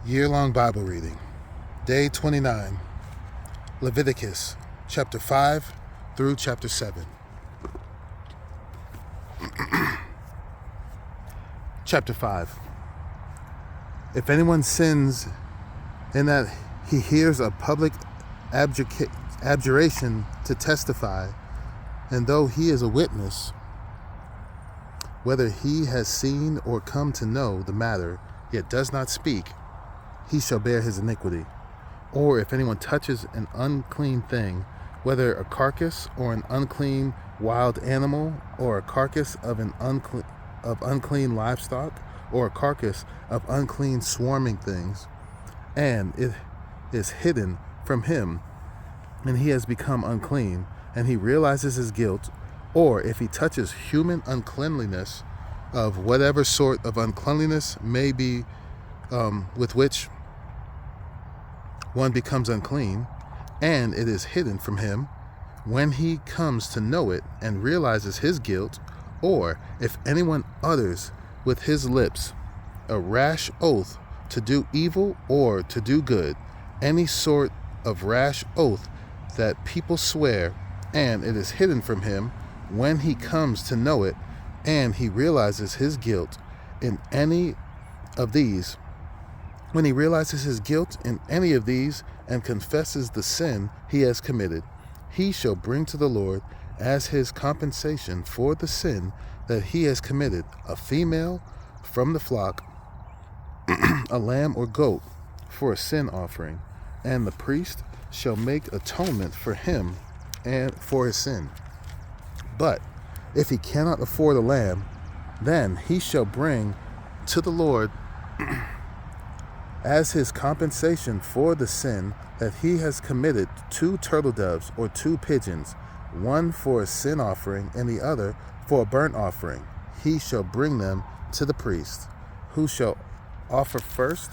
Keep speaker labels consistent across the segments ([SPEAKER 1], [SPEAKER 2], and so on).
[SPEAKER 1] Year-long Bible reading. Day 29. Leviticus, chapter 5 through chapter 7. Chapter 5. If anyone sins in that he hears a public abjuration to testify, and though he is a witness, whether he has seen or come to know the matter, yet does not speak, he shall bear his iniquity. Or if anyone touches an unclean thing, whether a carcass or an unclean wild animal, or a carcass of unclean livestock, or a carcass of unclean swarming things, and it is hidden from him, and he has become unclean, and he realizes his guilt, or if he touches human uncleanliness of whatever sort of uncleanliness may be, with which one becomes unclean, and it is hidden from him, when he comes to know it and realizes his guilt, or if anyone utters with his lips a rash oath to do evil or to do good, any sort of rash oath that people swear, and it is hidden from him, when he comes to know it and he realizes his guilt in any of these, when he realizes his guilt in any of these and confesses the sin he has committed, he shall bring to the Lord as his compensation for the sin that he has committed a female from the flock, a lamb or goat for a sin offering, and the priest shall make atonement for him and for his sin. But if he cannot afford a lamb, then he shall bring to the Lord as his compensation for the sin that he has committed 2 turtle doves or 2 pigeons, one for a sin offering and the other for a burnt offering. He shall bring them to the priest, who shall offer first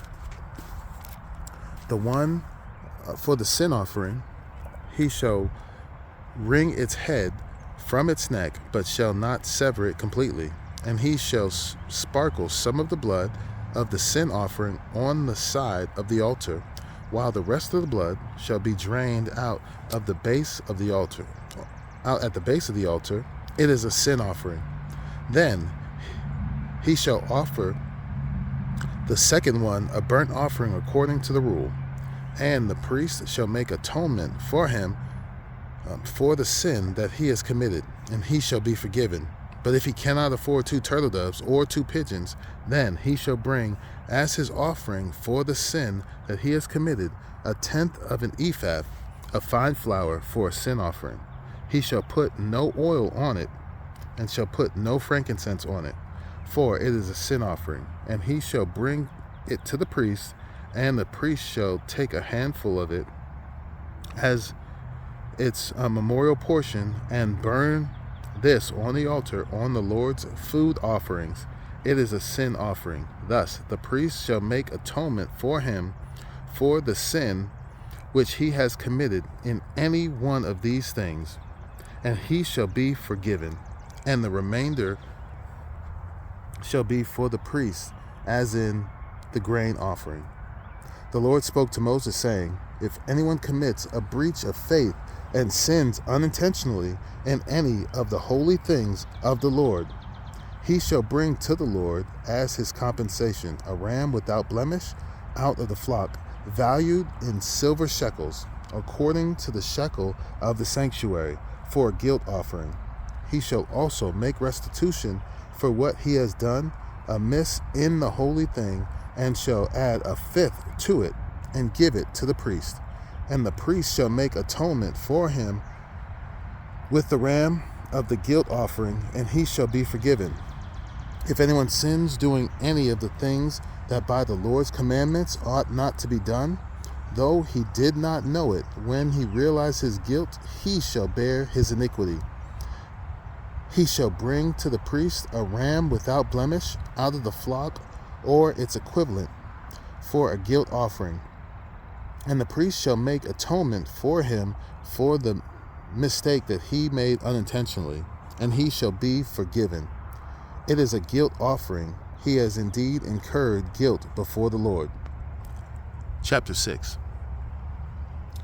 [SPEAKER 1] the one for the sin offering. He shall wring its head from its neck, but shall not sever it completely. And he shall sprinkle some of the blood of the sin offering on the side of the altar, while the rest of the blood shall be drained out of the base of the altar. Out at the base of the altar, it is a sin offering. Then he shall offer the second one a burnt offering according to the rule, and the priest shall make atonement for him for the sin that he has committed, and he shall be forgiven. But if he cannot afford 2 turtle doves or 2 pigeons, then he shall bring as his offering for the sin that he has committed 1/10 of an ephah of fine flour for a sin offering. He shall put no oil on it, and shall put no frankincense on it, for it is a sin offering. And he shall bring it to the priest, and the priest shall take a handful of it as its memorial portion, and burn this on the altar on the Lord's food offerings. It is a sin offering. Thus the priest shall make atonement for him for the sin which he has committed in any one of these things, and he shall be forgiven, and the remainder shall be for the priest, as in the grain offering. The Lord spoke to Moses, saying, if anyone commits a breach of faith and sins unintentionally in any of the holy things of the Lord, he shall bring to the Lord as his compensation a ram without blemish out of the flock, valued in silver shekels, according to the shekel of the sanctuary, for a guilt offering. He shall also make restitution for what he has done amiss in the holy thing, and shall add 1/5 to it, and give it to the priest. And the priest shall make atonement for him with the ram of the guilt offering, and he shall be forgiven. If anyone sins doing any of the things that by the Lord's commandments ought not to be done, though he did not know it, when he realized his guilt, he shall bear his iniquity. He shall bring to the priest a ram without blemish out of the flock, or its equivalent, for a guilt offering. And the priest shall make atonement for him for the mistake that he made unintentionally, and he shall be forgiven. It is a guilt offering. He has indeed incurred guilt before the Lord. Chapter 6.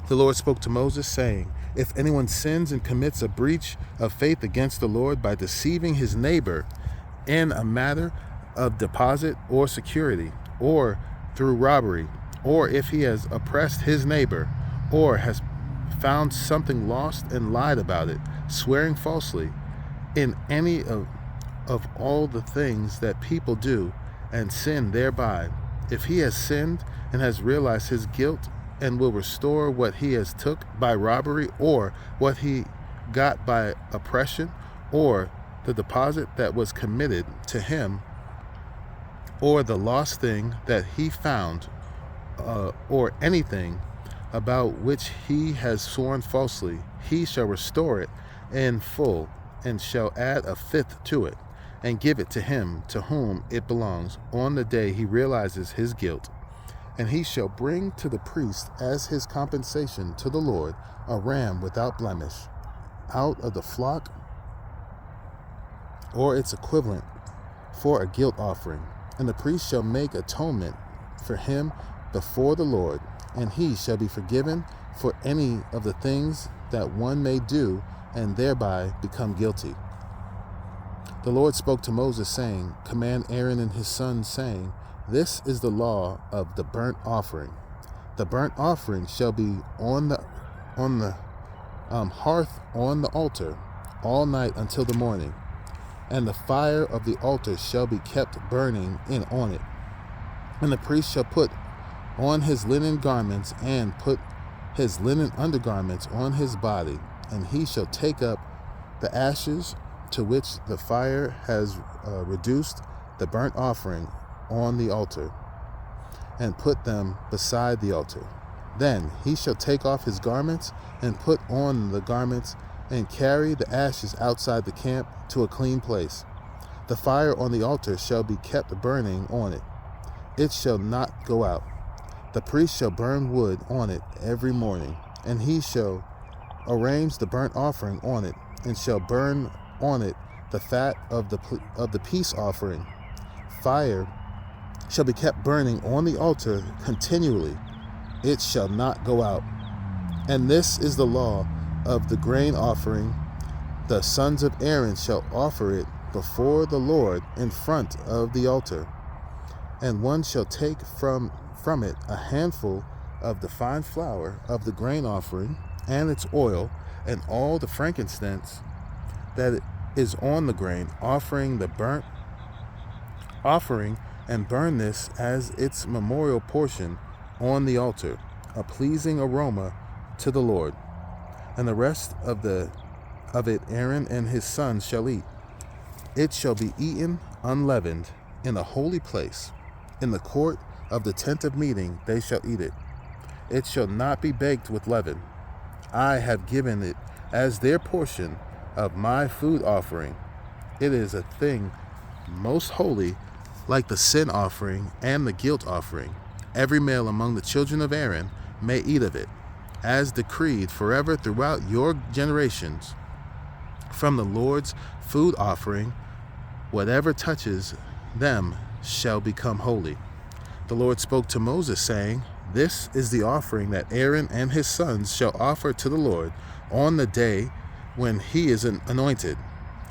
[SPEAKER 1] The Lord spoke to Moses, saying, If anyone sins and commits a breach of faith against the Lord by deceiving his neighbor in a matter of deposit or security, or through robbery, or if he has oppressed his neighbor, or has found something lost and lied about it, swearing falsely, in any of all the things that people do, and sin thereby, if he has sinned and has realized his guilt, and will restore what he has took by robbery, or what he got by oppression, or the deposit that was committed to him, or the lost thing that he found, or anything about which he has sworn falsely, he shall restore it in full, and shall add a fifth to it, and give it to him to whom it belongs on the day he realizes his guilt. And he shall bring to the priest as his compensation to the Lord a ram without blemish, out of the flock, or its equivalent, for a guilt offering. And the priest shall make atonement for him before the Lord, and he shall be forgiven for any of the things that one may do and thereby become guilty. The Lord spoke to Moses, saying, Command Aaron and his sons, saying, This is the law of the burnt offering. The burnt offering shall be on the hearth on the altar all night until the morning, and the fire of the altar shall be kept burning in on it. And the priest shall put on his linen garments, and put his linen undergarments on his body, and he shall take up the ashes to which the fire has reduced the burnt offering on the altar, and put them beside the altar. Then he shall take off his garments, and put on the garments, and carry the ashes outside the camp to a clean place. The fire on the altar shall be kept burning on it. It shall not go out. The priest shall burn wood on it every morning, and he shall arrange the burnt offering on it, and shall burn on it the fat of the peace offering. Fire shall be kept burning on the altar continually. It shall not go out. And this is the law of the grain offering. The sons of Aaron shall offer it before the Lord in front of the altar. And one shall take from it a handful of the fine flour of the grain offering, and its oil, and all the frankincense that is on the grain offering, the burnt offering, and burn this as its memorial portion on the altar, a pleasing aroma to the Lord. And the rest of it Aaron and his sons shall eat. It shall be eaten unleavened in a holy place. In the court of the tent of meeting they shall eat it. It shall not be baked with leaven. I have given it as their portion of my food offering. It is a thing most holy, like the sin offering and the guilt offering. Every male among the children of Aaron may eat of it, as decreed forever throughout your generations. From the Lord's food offering, whatever touches them shall become holy. The Lord spoke to Moses, saying, This is the offering that Aaron and his sons shall offer to the Lord on the day when he is anointed,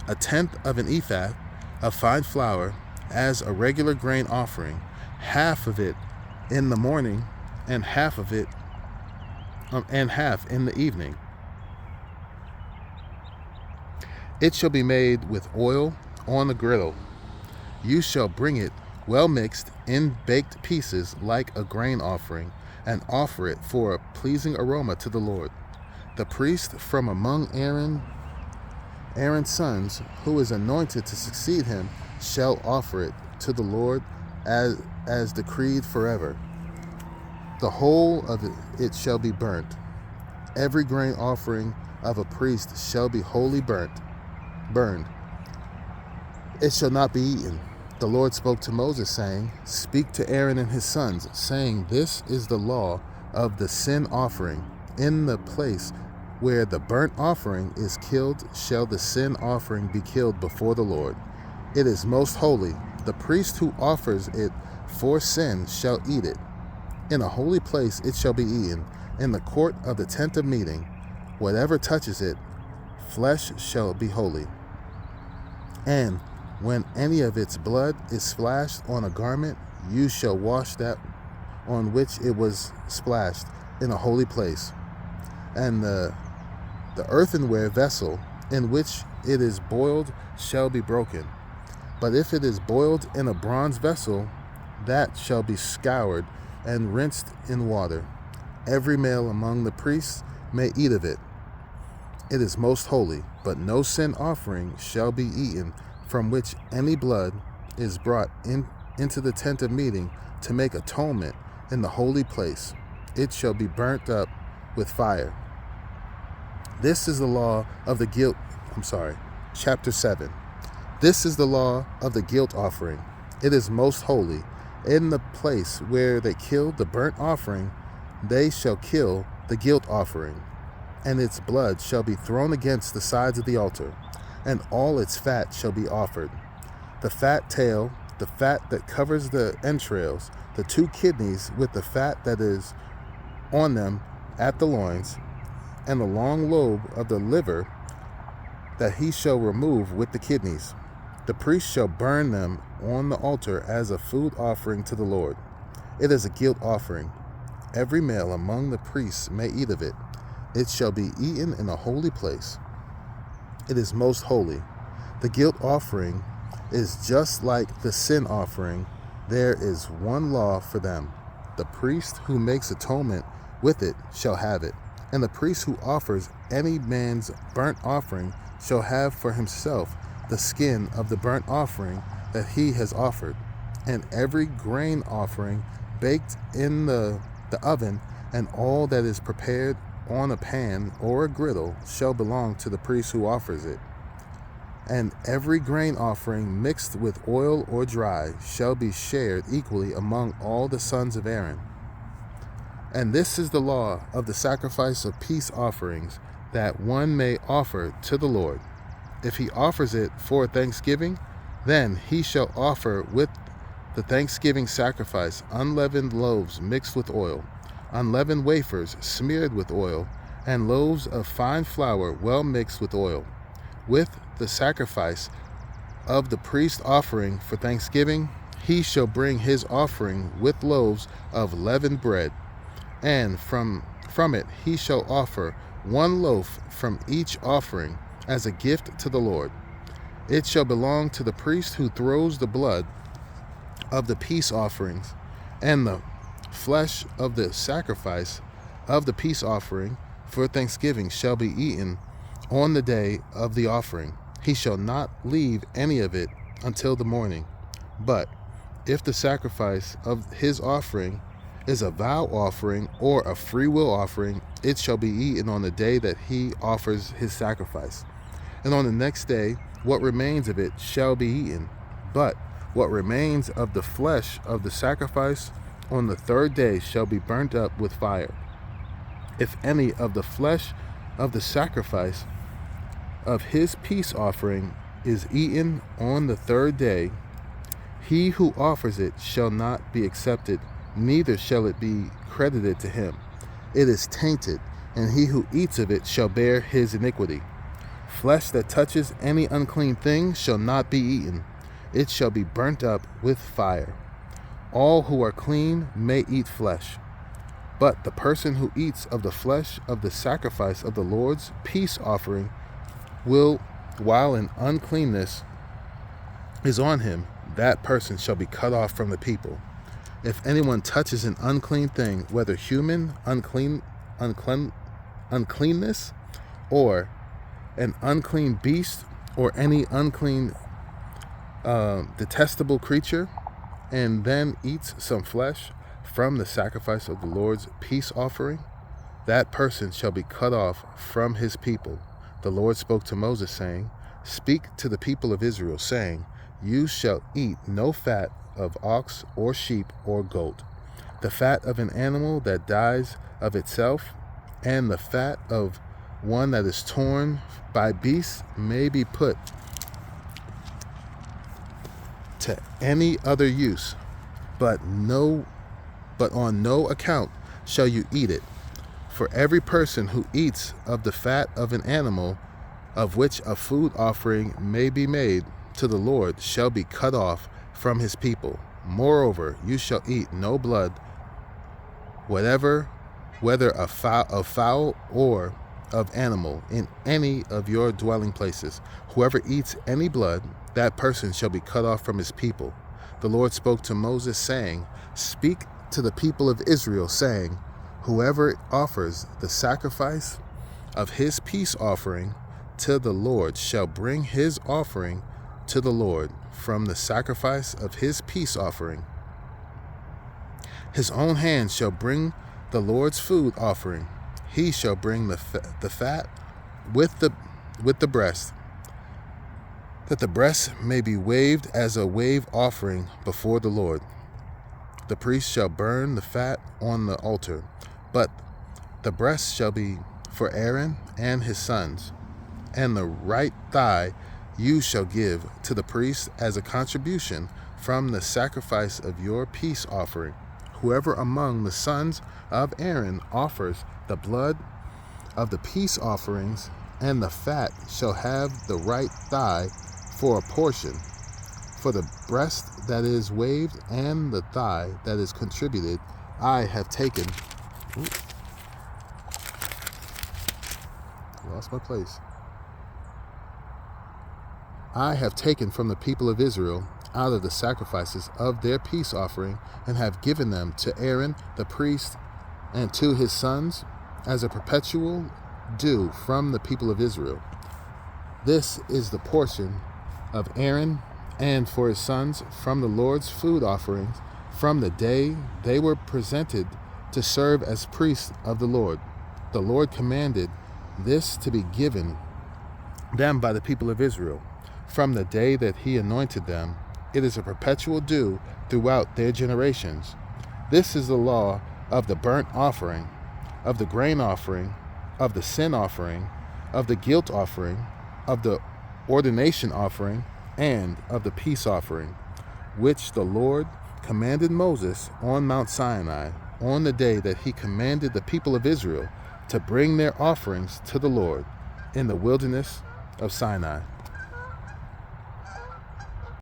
[SPEAKER 1] 1/10 of an ephah of fine flour as a regular grain offering, half of it in the morning, and half in the evening. It shall be made with oil on the griddle. You shall bring it well mixed in baked pieces like a grain offering, and offer it for a pleasing aroma to the Lord. The priest from among Aaron's sons, who is anointed to succeed him, shall offer it to the Lord as decreed forever. The whole of it shall be burnt. Every grain offering of a priest shall be wholly burned. It shall not be eaten. The Lord spoke to Moses, saying, Speak to Aaron and his sons, saying, This is the law of the sin offering. In the place where the burnt offering is killed shall the sin offering be killed before the Lord. It is most holy. The priest who offers it for sin shall eat it. In a holy place it shall be eaten. In the court of the tent of meeting, whatever touches it, flesh shall be holy. And when any of its blood is splashed on a garment, you shall wash that on which it was splashed in a holy place. And the earthenware vessel in which it is boiled shall be broken. But if it is boiled in a bronze vessel, that shall be scoured and rinsed in water. Every male among the priests may eat of it. It is most holy, but no sin offering shall be eaten from which any blood is brought into the tent of meeting to make atonement in the holy place. It shall be burnt up with fire. This is the law of the guilt. Chapter 7. This is the law of the guilt offering. It is most holy. In the place where they killed the burnt offering, they shall kill the guilt offering, and its blood shall be thrown against the sides of the altar, and all its fat shall be offered. The fat tail, the fat that covers the entrails, the 2 kidneys with the fat that is on them at the loins, and the long lobe of the liver that he shall remove with the kidneys. The priest shall burn them on the altar as a food offering to the Lord. It is a guilt offering. Every male among the priests may eat of it. It shall be eaten in a holy place. It is most holy. The guilt offering is just like the sin offering. There is one law for them. The priest who makes atonement with it shall have it, and the priest who offers any man's burnt offering shall have for himself the skin of the burnt offering that he has offered, and every grain offering baked in the oven, and all that is prepared on a pan or a griddle shall belong to the priest who offers it. And every grain offering mixed with oil or dry shall be shared equally among all the sons of Aaron. And this is the law of the sacrifice of peace offerings that one may offer to the Lord. If he offers it for thanksgiving, then he shall offer with the thanksgiving sacrifice unleavened loaves mixed with oil, unleavened wafers smeared with oil, and loaves of fine flour well mixed with oil. With the sacrifice of the priest offering for thanksgiving, he shall bring his offering with loaves of leavened bread, and from it he shall offer 1 loaf from each offering as a gift to the Lord. It shall belong to the priest who throws the blood of the peace offerings and the flesh of the sacrifice of the peace offering for thanksgiving shall be eaten on the day of the offering. He shall not leave any of it until the morning. But if the sacrifice of his offering is a vow offering or a free will offering, it shall be eaten on the day that he offers his sacrifice. And on the next day, what remains of it shall be eaten. But what remains of the flesh of the sacrifice on the 3rd day shall be burnt up with fire. If any of the flesh of the sacrifice of his peace offering is eaten on the 3rd day, he who offers it shall not be accepted, neither shall it be credited to him. It is tainted, and he who eats of it shall bear his iniquity. Flesh that touches any unclean thing shall not be eaten. It shall be burnt up with fire. All who are clean may eat flesh. But the person who eats of the flesh of the sacrifice of the Lord's peace offering will, while an uncleanness is on him, that person shall be cut off from the people. If anyone touches an unclean thing, whether human uncleanness, or an unclean beast, or any unclean detestable creature, and then eats some flesh from the sacrifice of the Lord's peace offering, that person shall be cut off from his people. The Lord spoke to Moses, saying, Speak to the people of Israel, saying, You shall eat no fat of ox or sheep or goat, the fat of an animal that dies of itself, and the fat of one that is torn by beasts may be put to any other use, but no but on no account shall you eat it. For every person who eats of the fat of an animal, of which a food offering may be made to the Lord, shall be cut off from his people. Moreover, you shall eat no blood, whether of fowl or of animal, in any of your dwelling places. Whoever eats any blood, that person shall be cut off from his people. The Lord spoke to Moses, saying, Speak to the people of Israel, saying, Whoever offers the sacrifice of his peace offering to the Lord shall bring his offering to the Lord from the sacrifice of his peace offering. His own hand shall bring the Lord's food offering. He shall bring the fat with the breast, that the breast may be waved as a wave offering before the Lord. The priest shall burn the fat on the altar, but the breast shall be for Aaron and his sons, and the right thigh you shall give to the priest as a contribution from the sacrifice of your peace offering. Whoever among the sons of Aaron offers the blood of the peace offerings and the fat shall have the right thigh for a portion. For the breast that is waved and the thigh that is contributed, I have taken. Lost my place. I have taken from the people of Israel out of the sacrifices of their peace offering, and have given them to Aaron the priest and to his sons as a perpetual due from the people of Israel. This is the portion of Aaron and for his sons from the Lord's food offerings from the day they were presented to serve as priests of the Lord. The Lord commanded this to be given them by the people of Israel. From the day that he anointed them, it is a perpetual due throughout their generations. This is the law of the burnt offering, of the grain offering, of the sin offering, of the guilt offering, of the ordination offering, and of the peace offering, which the Lord commanded Moses on Mount Sinai on the day that he commanded the people of Israel to bring their offerings to the Lord in the wilderness of Sinai.